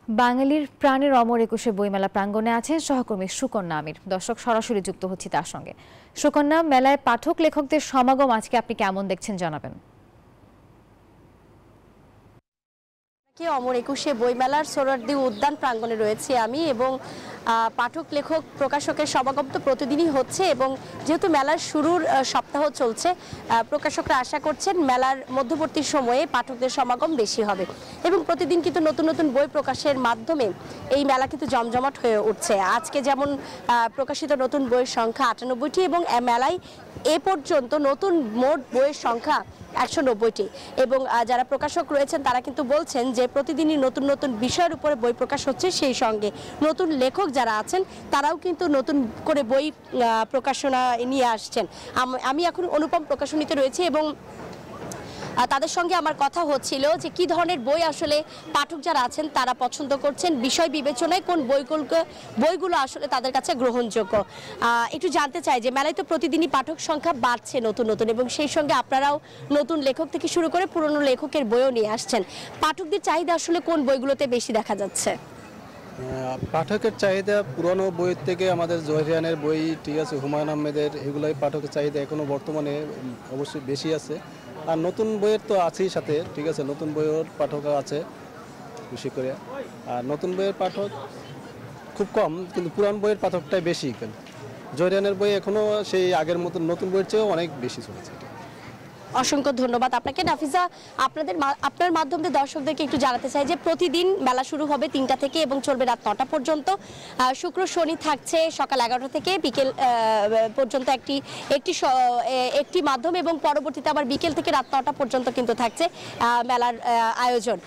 বাঙালির প্রাণের অমর একুশে বইমেলা প্রাঙ্গণে আছেন সহকর্মী সুকন্যা আমির। দর্শক সরাসরি যুক্ত হচ্ছি তার সঙ্গে। সুকন্যা, মেলায় পাঠক লেখকদের সমাগম আজকে আপনি কেমন দেখছেন জানাবেন। অমর একুশে বইমেলার সোহরাওয়ার্দী উদ্যান প্রাঙ্গণে রয়েছে আমি, এবং পাঠক লেখক প্রকাশকের সমাগম তো প্রতিদিনই হচ্ছে, এবং যেহেতু মেলার শুরুর সপ্তাহ চলছে, প্রকাশকরা আশা করছেন মেলার মধ্যবর্তী সময়ে পাঠকদের সমাগম বেশি হবে, এবং প্রতিদিন কিন্তু নতুন নতুন বই প্রকাশের মাধ্যমে এই মেলা কিন্তু জমজমাট হয়ে উঠছে। আজকে যেমন প্রকাশিত নতুন বইয়ের সংখ্যা ৯৮টি, এবং মেলায় এ পর্যন্ত নতুন মোট বইয়ের সংখ্যা ১৯০টি, এবং যারা প্রকাশক রয়েছেন তারা কিন্তু বলছেন যে প্রতিদিনই নতুন নতুন বিষয়ের উপরে বই প্রকাশ হচ্ছে, সেই সঙ্গে নতুন লেখক যারা আছেন তারাও কিন্তু নতুন করে বই প্রকাশনা নিয়ে আসছেন। আমি এখন অনুপম প্রকাশনীতে রয়েছে, এবং তাদের সঙ্গে আমার কথা হচ্ছিল যে কি ধরনের বই আসলে পাঠক যারা আছেন তারা পছন্দ করছেন, বিষয় বিবেচনায় কোন বইগুলো আসলে তাদের কাছে গ্রহণযোগ্য। একটু জানতে চাই যে মেলায় তো প্রতিদিনই পাঠক সংখ্যা বাড়ছে নতুন নতুন, এবং সেই সঙ্গে আপনারাও নতুন লেখক থেকে শুরু করে পুরনো লেখকের বইও নিয়ে আসছেন। পাঠকদের চাহিদা আসলে কোন বইগুলোতে বেশি দেখা যাচ্ছে? পাঠকের চাহিদা পুরনো বইয়ের থেকে আমাদের জহিরিয়ানের বই, ঠিক আছে, হুমায়ুন আহমেদের, এগুলোই পাঠকের চাহিদা এখনো বর্তমানে অবশ্যই বেশি আছে। আর নতুন বইয়ের তো আছেই সাথে, ঠিক আছে, নতুন বইয়ের পাঠক আছে বেশি করে। আর নতুন বইয়ের পাঠক খুব কম, কিন্তু পুরান বইয়ের পাঠকটাই বেশি। জহিরিয়ানের বই এখনো সেই আগের মতন নতুন বইয়ের চেয়েও অনেক বেশি চলেছে। অসংখ্য ধন্যবাদ আপনাকে। নাফিজা, আপনার মাধ্যমে দর্শকদেরকে একটু জানাতে চাই যে প্রতিদিন মেলা শুরু হবে ৩টা থেকে এবং চলবে রাত ৯টা পর্যন্ত। শুক্র শনি থাকছে সকাল ১১টা থেকে বিকেল পর্যন্ত একটি মাধ্যম, এবং পরবর্তীতে আবার বিকেল থেকে রাত ৯টা পর্যন্ত কিন্তু থাকছে মেলার আয়োজন।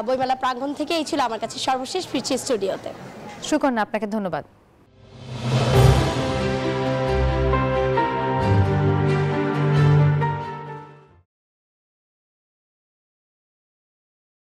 বইমেলা প্রাঙ্গণ থেকে এই ছিল আমার কাছে সর্বশেষ। ফিরছি স্টুডিওতে। সুকন্যা, আপনাকে ধন্যবাদ।